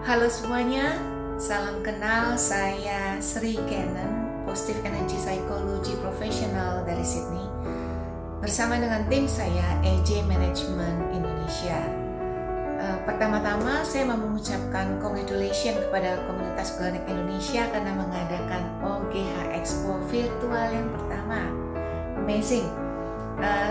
Halo semuanya, salam kenal. Saya Sri Kenan, Positive Energy Psychology Professional dari Sydney. Bersama dengan tim saya, EJ Management Indonesia. Pertama-tama saya mau mengucapkan congratulations kepada komunitas Organik Indonesia karena mengadakan OGH Expo virtual yang pertama. Amazing.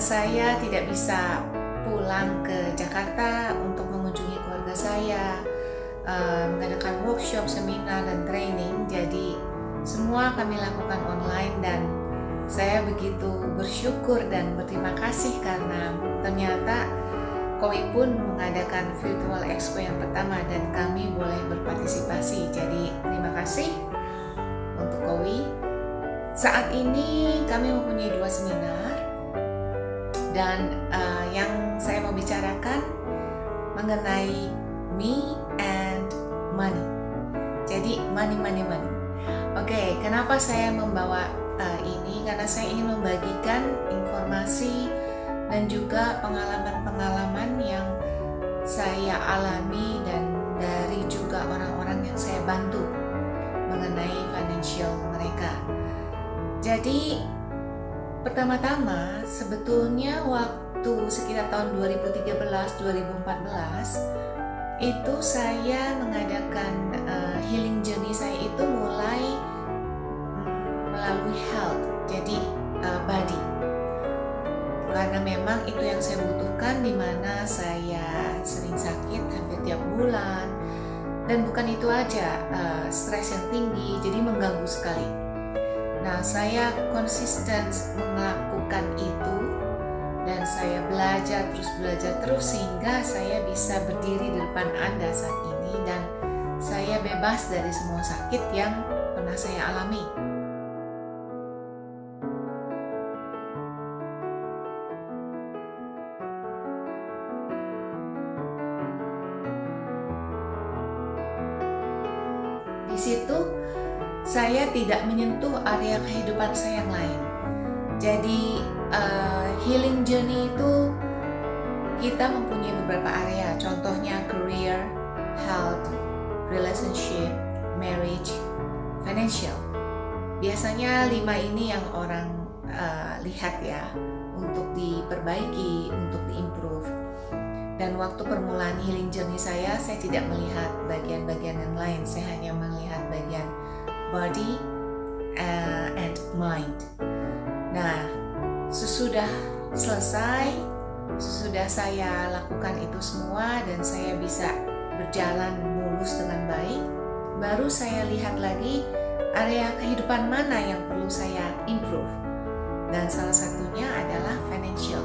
Saya tidak bisa pulang ke Jakarta untuk mengunjungi keluarga saya, mengadakan workshop, seminar, dan training. Jadi semua kami lakukan online dan saya begitu bersyukur dan berterima kasih karena ternyata KOI pun mengadakan virtual expo yang pertama dan kami boleh berpartisipasi. Jadi terima kasih untuk KOI. Saat ini kami mempunyai 2 seminar dan yang saya mau bicarakan mengenai me and money. Jadi money. Oke, kenapa saya membawa ini? Karena saya ingin membagikan informasi dan juga pengalaman-pengalaman yang saya alami dan dari juga orang-orang yang saya bantu mengenai financial mereka. Jadi pertama-tama sebetulnya waktu sekitar tahun 2013-2014 itu saya mengadakan healing journey saya itu mulai melalui health, jadi body, karena memang itu yang saya butuhkan, di mana saya sering sakit hampir tiap bulan dan bukan itu aja, stres yang tinggi jadi mengganggu sekali. Nah, saya konsisten melakukan itu dan saya belajar terus sehingga saya bisa berdiri di depan Anda saat ini dan saya bebas dari semua sakit yang pernah saya alami. Di situ saya tidak menyentuh area kehidupan saya yang lain. Jadi healing journey itu kita mempunyai beberapa area, contohnya career, health, relationship, marriage, financial. Biasanya 5 ini yang orang lihat ya, untuk diperbaiki, untuk diimprove. Dan waktu permulaan healing journey saya tidak melihat bagian-bagian yang lain, saya hanya melihat bagian body and mind. Nah, sesudah selesai, sesudah saya lakukan itu semua dan saya bisa berjalan mulus dengan baik, baru saya lihat lagi area kehidupan mana yang perlu saya improve. Dan salah satunya adalah financial.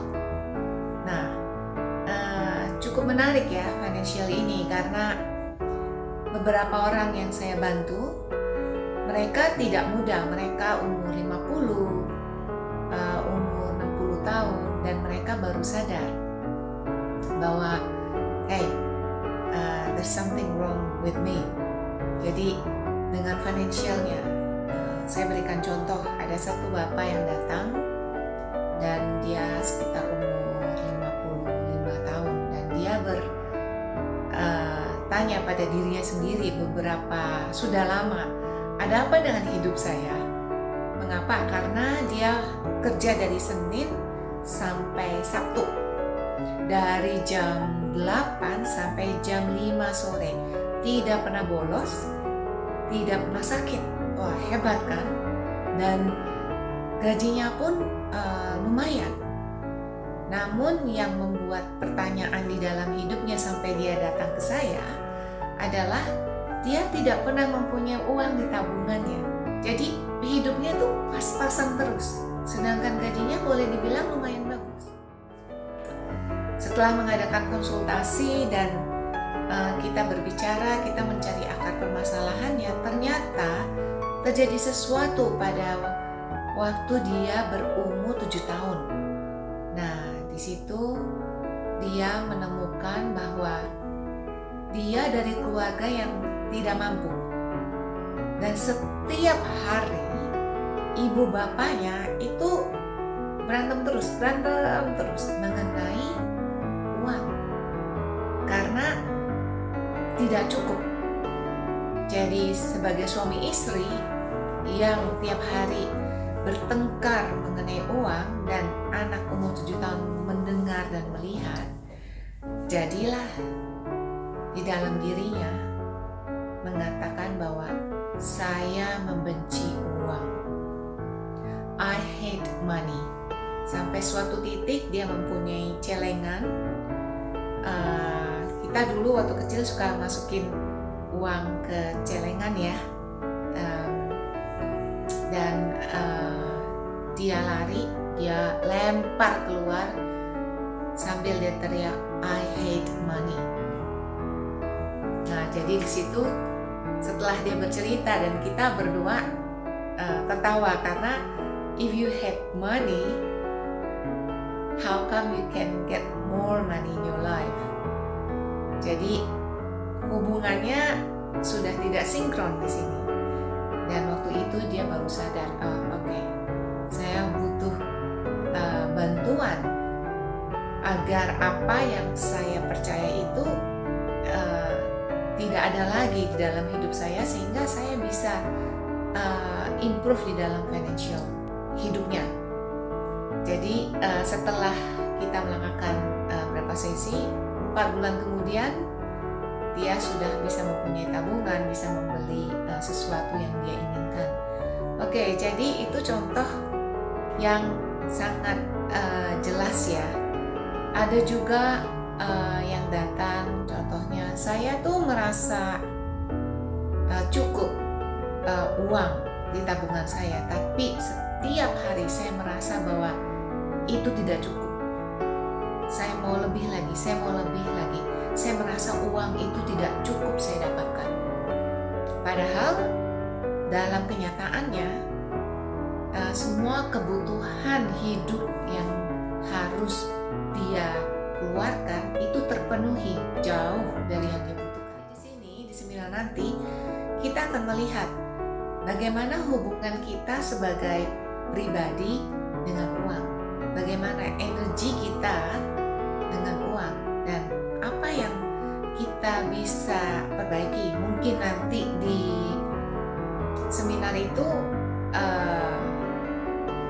Nah, cukup menarik ya financial ini karena beberapa orang yang saya bantu, mereka tidak muda, mereka umur 50, umur 60 tahun dan mereka baru sadar bahwa there's something wrong with me. Jadi dengan financialnya, saya berikan contoh, ada satu bapak yang datang dan dia sekitar umur 55 tahun dan dia bertanya pada dirinya sendiri sudah lama, ada apa dengan hidup saya? Mengapa? Karena dia kerja dari Senin sampai Sabtu, dari jam 8 sampai jam 5 sore, tidak pernah bolos, tidak pernah sakit. Wah, hebat kan? Dan gajinya pun lumayan. Namun yang membuat pertanyaan di dalam hidupnya sampai dia datang ke saya adalah dia tidak pernah mempunyai uang di tabungannya. Jadi hidupnya tuh pas-pasan terus, sedangkan gajinya boleh dibilang lumayan bagus. Setelah mengadakan konsultasi dan kita berbicara, kita mencari akar permasalahannya, ternyata terjadi sesuatu pada waktu dia berumur 7 tahun. Nah, di situ dia menemukan bahwa dia dari keluarga yang tidak mampu. Dan setiap hari ibu bapaknya itu berantem terus mengenai uang. Karena tidak cukup Jadi sebagai suami istri yang tiap hari bertengkar mengenai uang dan anak umur 7 tahun mendengar dan melihat, jadilah di dalam dirinya mengatakan bahwa saya membenci uang. I hate money. Sampai suatu titik dia mempunyai celengan. Kita dulu waktu kecil suka masukin uang ke celengan ya. Dan dia lari, dia lempar keluar sambil dia teriak, I hate money. Nah, jadi di situ setelah dia bercerita dan kita berdua tertawa karena if you hate money, how come you can get more money in your life? Jadi hubungannya sudah tidak sinkron di sini. Dan waktu itu dia baru sadar, oke, saya butuh bantuan agar apa yang saya percaya itu tidak ada lagi di dalam hidup saya, sehingga saya bisa improve di dalam financial hidupnya. Jadi setelah kita melakukan beberapa sesi, 4 bulan kemudian dia sudah bisa mempunyai tabungan, bisa membeli sesuatu yang dia inginkan. Oke, jadi itu contoh yang sangat jelas ya. Ada juga yang datang, contohnya saya tuh merasa cukup uang di tabungan saya, tapi setiap hari saya merasa bahwa itu tidak cukup. Saya mau lebih lagi, saya mau lebih lagi. Saya merasa uang itu tidak cukup saya dapatkan. Padahal dalam kenyataannya semua kebutuhan hidup yang harus dia keluarkan itu terpenuhi jauh dari yang dia butuhkan. Di sini di seminar nanti kita akan melihat bagaimana hubungan kita sebagai pribadi dengan uang, bagaimana energi kita dengan uang, dan apa yang kita bisa perbaiki. Mungkin nanti di seminar itu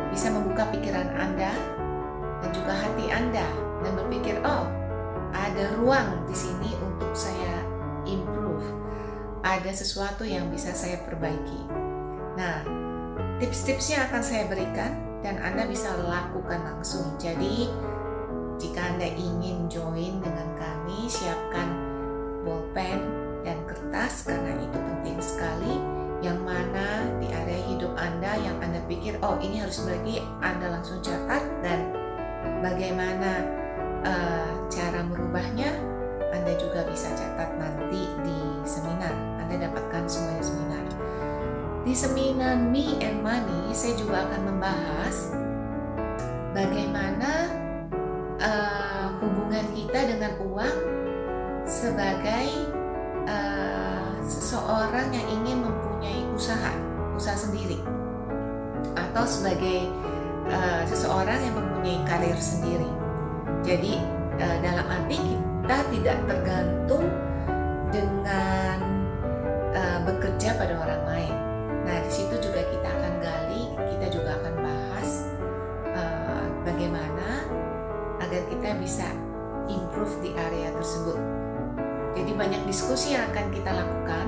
bisa membuka pikiran Anda dan juga hati Anda dan berpikir, oh, ada ruang di sini untuk saya improve, ada sesuatu yang bisa saya perbaiki. Nah, tips-tipsnya akan saya berikan dan Anda bisa lakukan langsung. Jadi jika Anda ingin join dengan kami, siapkan bolpen dan kertas karena itu penting sekali. Yang mana di area hidup Anda yang Anda pikir, oh ini harus bagi, Anda langsung catat, dan bagaimana cara merubahnya Anda juga bisa catat nanti di seminar. Anda dapatkan semuanya seminar. Di seminar Me and Money saya juga akan membahas bagaimana hubungan kita dengan uang sebagai seseorang yang ingin mempunyai usaha sendiri, atau sebagai seseorang yang mempunyai karir sendiri. Jadi dalam arti kita tidak tergantung dengan bekerja pada orang lain. Nah, di situ juga kita akan gali, kita juga akan bahas bagaimana agar kita bisa improve di area tersebut. Jadi banyak diskusi yang akan kita lakukan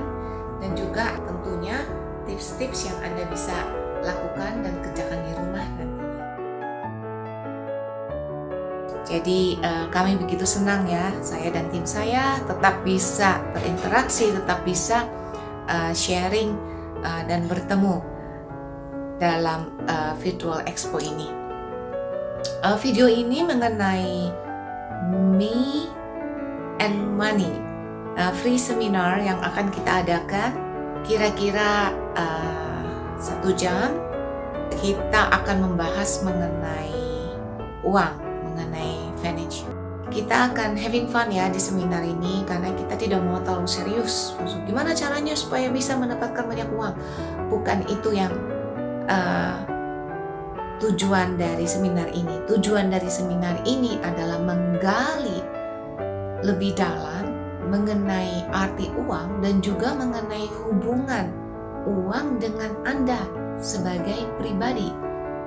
dan juga tentunya tips-tips yang Anda bisa lakukan dan kerjakan di rumah nantinya. Jadi kami begitu senang ya, saya dan tim saya tetap bisa berinteraksi, tetap bisa sharing dan bertemu dalam virtual expo ini. Video ini mengenai Me and Money, free seminar yang akan kita adakan kira-kira 1 jam. Kita akan membahas mengenai uang, mengenai financial. Kita akan having fun ya di seminar ini karena kita tidak mau terlalu serius. Maksud, gimana caranya supaya bisa mendapatkan banyak uang? Bukan itu yang tujuan dari seminar ini. Tujuan dari seminar ini adalah menggali lebih dalam mengenai arti uang dan juga mengenai hubungan uang dengan Anda sebagai pribadi.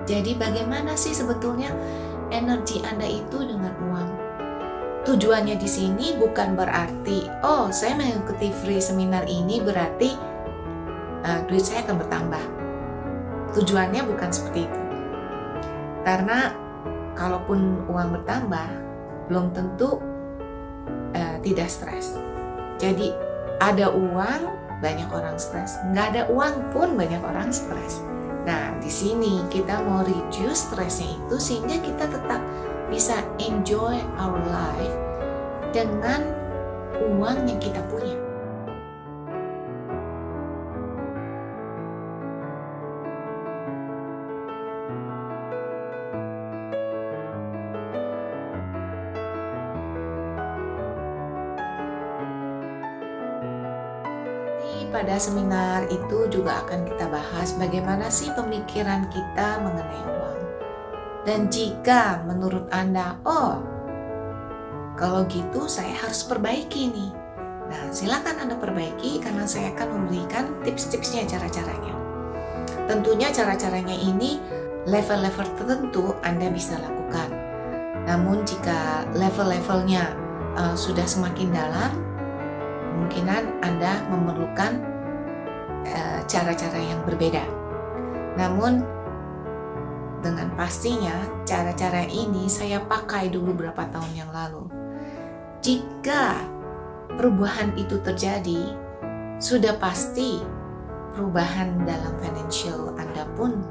Jadi bagaimana sih sebetulnya energi Anda itu dengan uang? Tujuannya di sini bukan berarti, oh saya mengikuti free seminar ini berarti duit saya akan bertambah. Tujuannya bukan seperti itu. Karena kalaupun uang bertambah, belum tentu tidak stres. Jadi ada uang, banyak orang stres. Nggak ada uang pun banyak orang stres. Nah, di sini kita mau reduce stresnya itu sehingga kita tetap bisa enjoy our life dengan uang yang kita punya. Pada seminar itu juga akan kita bahas bagaimana sih pemikiran kita mengenai uang. Dan jika menurut Anda, oh kalau gitu saya harus perbaiki nih. Nah, silakan Anda perbaiki karena saya akan memberikan tips-tipsnya, cara-caranya. Tentunya cara-caranya ini level-level tertentu Anda bisa lakukan. Namun jika level-levelnya sudah semakin dalam, kemungkinan Anda memerlukan cara-cara yang berbeda. Namun dengan pastinya cara-cara ini saya pakai dulu beberapa tahun yang lalu. Jika perubahan itu terjadi, sudah pasti perubahan dalam financial Anda pun